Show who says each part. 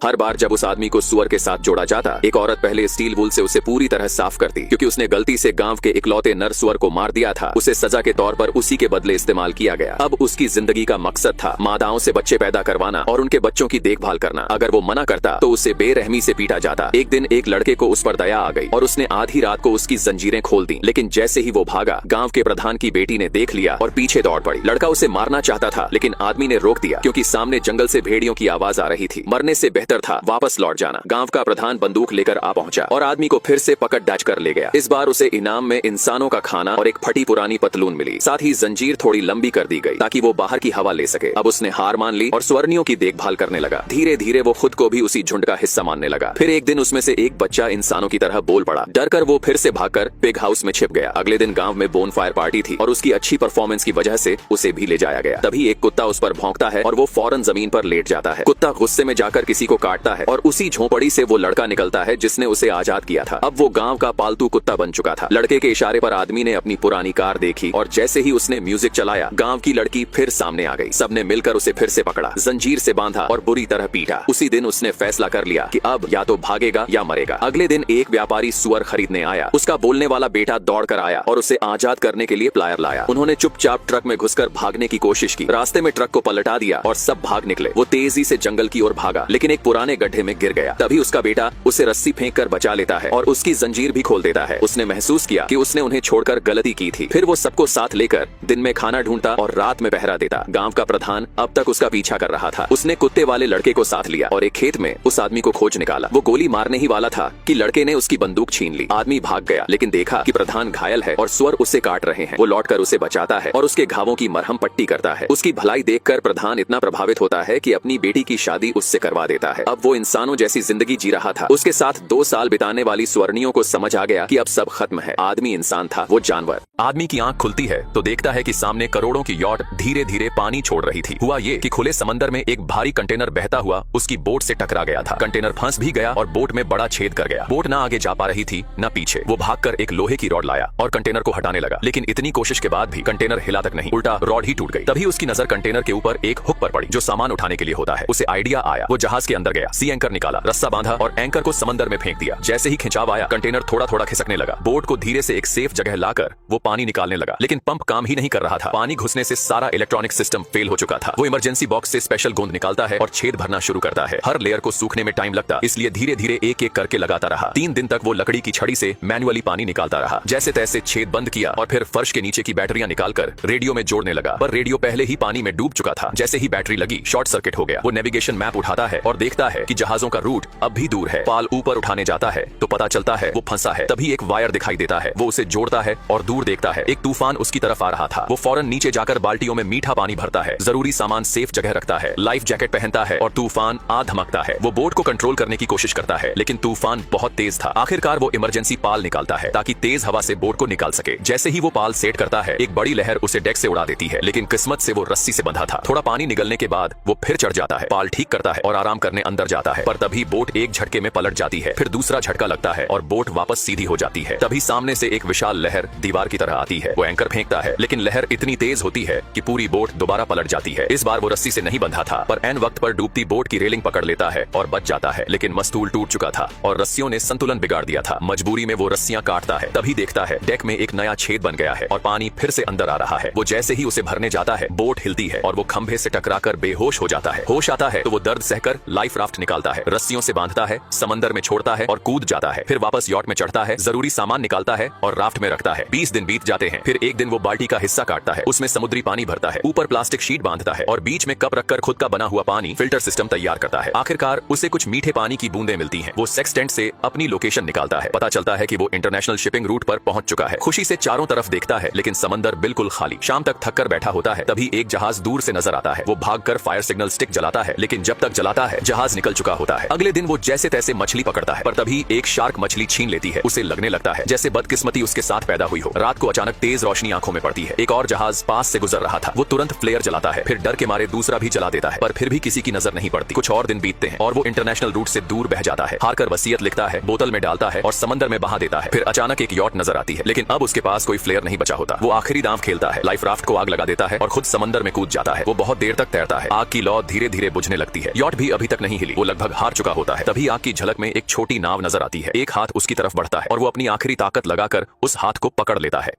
Speaker 1: हर बार जब उस आदमी को सुअर के साथ जोड़ा जाता, एक औरत पहले स्टील वूल से उसे पूरी तरह साफ करती, क्योंकि उसने गलती से गांव के इकलौते नर सुअर को मार दिया था। उसे सजा के तौर पर उसी के बदले इस्तेमाल किया गया। अब उसकी जिंदगी का मकसद था मादाओं से बच्चे पैदा करवाना और उनके बच्चों की देखभाल करना। अगर वो मना करता तो उसे बेरहमी से पीटा जाता। एक दिन एक लड़के को उस पर दया आ गई और उसने आधी रात को उसकी जंजीरें खोल दी। लेकिन जैसे ही वो भागा, गांव के प्रधान की बेटी ने देख लिया और पीछे दौड़ पड़ी। लड़का उसे मारना चाहता था, लेकिन आदमी ने रोक दिया, क्योंकि सामने जंगल से भेड़ियों की आवाज आ रही थी। मरने से बेहतर था वापस लौट जाना। गांव का प्रधान बंदूक लेकर आ पहुंचा और आदमी को फिर से पकड़ डाच कर ले गया। इस बार उसे इनाम में इंसानों का खाना और एक फटी पुरानी पतलून मिली। साथ ही जंजीर थोड़ी लंबी कर दी गई ताकि वो बाहर की हवा ले सके। अब उसने हार मान ली और स्वर्णियों की देखभाल करने लगा। धीरे धीरे वो खुद को भी उसी झुंड का हिस्सा मानने लगा। फिर एक दिन उसमें से एक बच्चा इंसानों की तरह बोल पड़ा। डरकर वो फिर से भागकर पिग हाउस में छिप गया। अगले दिन गांव में बोनफायर पार्टी थी और उसकी अच्छी परफॉर्मेंस की वजह से उसे भी ले जाया गया। तभी एक कुत्ता उस पर भौंकता है और वो फौरन जमीन पर लेट जाता है। कुत्ता गुस्से में जाकर किसी को काटता है और उसी झोपड़ी से वो लड़का निकलता है जिसने उसे आजाद किया था। अब वो गांव का पालतू कुत्ता बन चुका था। लड़के के इशारे पर आदमी ने अपनी पुरानी कार देखी और जैसे ही उसने म्यूजिक चलाया, गांव की लड़की फिर सामने आ गई। सबने मिलकर उसे फिर से पकड़ा, जंजीर से बांधा और बुरी तरह पीटा। उसी दिन उसने फैसला कर लिया कि अब या तो भागेगा या मरेगा। अगले दिन एक व्यापारी सुअर खरीदने आया। उसका बोलने वाला बेटा दौड़ कर आया और उसे आजाद करने के लिए प्लायर लाया। उन्होंने चुपचाप ट्रक में घुसकर भागने की कोशिश की। रास्ते में ट्रक को पलटा दिया और सब भाग निकले। वो तेजी से जंगल की ओर भागा, लेकिन एक पुराने गड्ढे में गिर गया। तभी उसका बेटा उसे रस्सी फेंक कर बचा लेता है और उसकी जंजीर भी खोल देता है। उसने महसूस किया कि उसने उन्हें छोड़कर गलती की थी। फिर वो सबको साथ लेकर दिन में खाना ढूंढता और रात में पहरा देता। गांव का प्रधान अब तक उसका पीछा कर रहा था। उसने कुत्ते वाले लड़के को साथ लिया और एक खेत में उस आदमी को खोज निकाला। वो गोली मारने ही वाला था कि लड़के ने उसकी बंदूक छीन ली। आदमी भाग गया, लेकिन देखा कि प्रधान घायल है और सुअर उसे काट रहे हैं। वो लौटकर उसे बचाता है और उसके घावों की मरहम पट्टी करता है। उसकी भलाई देखकर प्रधान इतना प्रभावित होता है कि अपनी बेटी की शादी उससे करवा देता है। अब वो इंसानों जैसी जिंदगी जी रहा था। उसके साथ 2 साल बिताने वाली स्वर्णियों को समझ आ गया कि अब सब खत्म है। आदमी इंसान था, वो जानवर। आदमी की आंख खुलती है तो देखता है कि सामने करोड़ों की यॉट धीरे धीरे पानी छोड़ रही थी। हुआ ये कि खुले समंदर में एक भारी कंटेनर बहता हुआ उसकी बोट से टकरा गया था। कंटेनर फंस भी गया और बोट में बड़ा छेद कर गया। बोट ना आगे जा पा रही थी न पीछे। वो भागकर एक लोहे की रॉड लाया और कंटेनर को हटाने लगा, लेकिन इतनी कोशिश के बाद भी कंटेनर हिला तक नहीं, उल्टा रॉड ही टूट गई। तभी उसकी नजर कंटेनर के ऊपर एक हुक पर पड़ी जो सामान उठाने के लिए होता है। उसे आइडिया आया। वो जहाज के अंदर गया, सी एंकर निकाला, रस्सा बांधा और एंकर को समंदर में फेंक दिया। जैसे ही खिंचाव आया, कंटेनर थोड़ा थोड़ा खिसकने लगा। बोट को धीरे से एक सेफ जगह लाकर वो पानी निकालने लगा, लेकिन पंप काम ही नहीं कर रहा था। पानी घुसने से सारा इलेक्ट्रॉनिक सिस्टम फेल हो चुका था। वो इमरजेंसी बॉक्स से स्पेशल गोंद निकालता है और छेद भरना शुरू करता है। हर लेयर को सूखने में टाइम लगता, इसलिए धीरे धीरे एक एक करके लगाता रहा। 3 दिन तक वो लकड़ी की छड़ी से मैनुअली पानी निकालता रहा। जैसे तैसे छेद बंद किया और फिर फर्श के नीचे की बैटरियां निकालकर रेडियो में जोड़ने लगा, पर रेडियो पहले ही पानी में डूब चुका था। जैसे ही बैटरी लगी, शॉर्ट सर्किट हो गया। वो नेविगेशन मैप उठाता है और देखता है कि जहाजों का रूट अब भी दूर है। पाल ऊपर उठाने जाता है तो पता चलता है वो फंसा है। तभी एक वायर दिखाई देता है। वो उसे जोड़ता है और दूर देखता है एक तूफान उसकी तरफ आ रहा था। वो फौरन नीचे जाकर बाल्टियों में मीठा पानी भरता है, जरूरी सामान सेफ जगह रखता है, लाइफ जैकेट पहनता है और तूफान आ धमकता है। वो बोट को कंट्रोल करने की कोशिश करता है, लेकिन तूफान बहुत तेज था। आखिरकार वो इमरजेंसी पाल निकालता है ताकि तेज हवा से बोट को निकाल सके। जैसे ही वो पाल सेट करता है, एक बड़ी लहर उसे डेक से उड़ा देती है, लेकिन किस्मत से वो रस्सी से बंधा था। थोड़ा पानी निगलने के बाद वो फिर चढ़ जाता है, पाल ठीक करता है और आराम करने अंदर जाता है। पर तभी बोट एक झटके में पलट जाती है। फिर दूसरा झटका लगता है और बोट वापस सीधी हो जाती है। तभी सामने से एक विशाल लहर दीवार की तरह आती है। वो एंकर फेंकता है, लेकिन लहर इतनी तेज होती है कि पूरी बोट दोबारा पलट जाती है। इस बार वो रस्सी से नहीं बंधा था, पर ऐन वक्त पर डूबती बोट की रेलिंग पकड़ लेता है और बच जाता है। लेकिन मस्तूल टूट चुका था और रस्सियों ने संतुलन बिगाड़ दिया था। मजबूरी में वो रस्सियां काटता है। तभी देखता है डेक में एक नया छेद बन गया है और पानी फिर से अंदर आ रहा है। वो जैसे ही उसे भरने जाता है, बोट हिलती है और वो खंभे से टकराकर बेहोश हो जाता है। होश आता है तो वो दर्द सहकर लाइफ राफ्ट निकालता है, रस्सियों से बांधता है, समंदर में छोड़ता है और कूद जाता है। फिर वापस यॉट में चढ़ता है, जरूरी सामान निकालता है और राफ्ट में रखता है। 20 दिन बीत जाते हैं। फिर एक दिन वो बाल्टी का हिस्सा काटता है, उसमें समुद्री पानी भरता है, ऊपर प्लास्टिक शीट बांधता है और बीच में कप रखकर खुद का बना हुआ पानी फिल्टर सिस्टम तैयार करता है। आखिरकार उसे कुछ मीठे पानी की बूंदें मिलती हैं। वो सेक्सटेंट से अपनी लोकेशन निकालता है। पता चलता है कि वो इंटरनेशनल शिपिंग रूट पर पहुंच चुका है। खुशी से चारों तरफ देखता है, लेकिन समंदर बिल्कुल खाली। शाम तक थक कर बैठा होता है। तभी एक जहाज दूर से नजर आता है। वो भागकर फायर सिग्नल स्टिक जलाता है, लेकिन जब तक जलाता है जहाज निकल चुका होता है। अगले दिन वो जैसे तैसे मछली पकड़ता है, पर तभी एक शार्क मछली छीन लेती है। उसे लगने लगता है जैसे बदकिस्मती उसके साथ पैदा हुई हो। रात को अचानक तेज रोशनी आंखों में पड़ती है। एक और जहाज पास से गुजर रहा था। वो तुरंत फ्लेयर जलाता है, फिर डर के मारे दूसरा भी जला देता है, पर फिर भी किसी की नजर नहीं पड़ती। कुछ और दिन बीतते हैं और वो इंटरनेशनल रूट से दूर बह जाता है। हारकर वसीयत लिखता है, बोतल में डालता है और समंदर में बहा देता है। फिर अचानक एक यॉट नजर आती है, लेकिन अब उसके पास कोई फ्लेयर नहीं बचा होता। वो आखिरी दांव खेलता है, लाइफ राफ्ट को आग लगा देता है और खुद समंदर में कूद जाता है। वो बहुत देर तक तैरता है। आग की लौ धीरे धीरे बुझने लगती है। यॉट भी अभी तक नहीं नहीं हिली, वो लगभग हार चुका होता है। तभी आग की झलक में एक छोटी नाव नजर आती है। एक हाथ उसकी तरफ बढ़ता है और वो अपनी आखिरी ताकत लगाकर उस हाथ को पकड़ लेता है।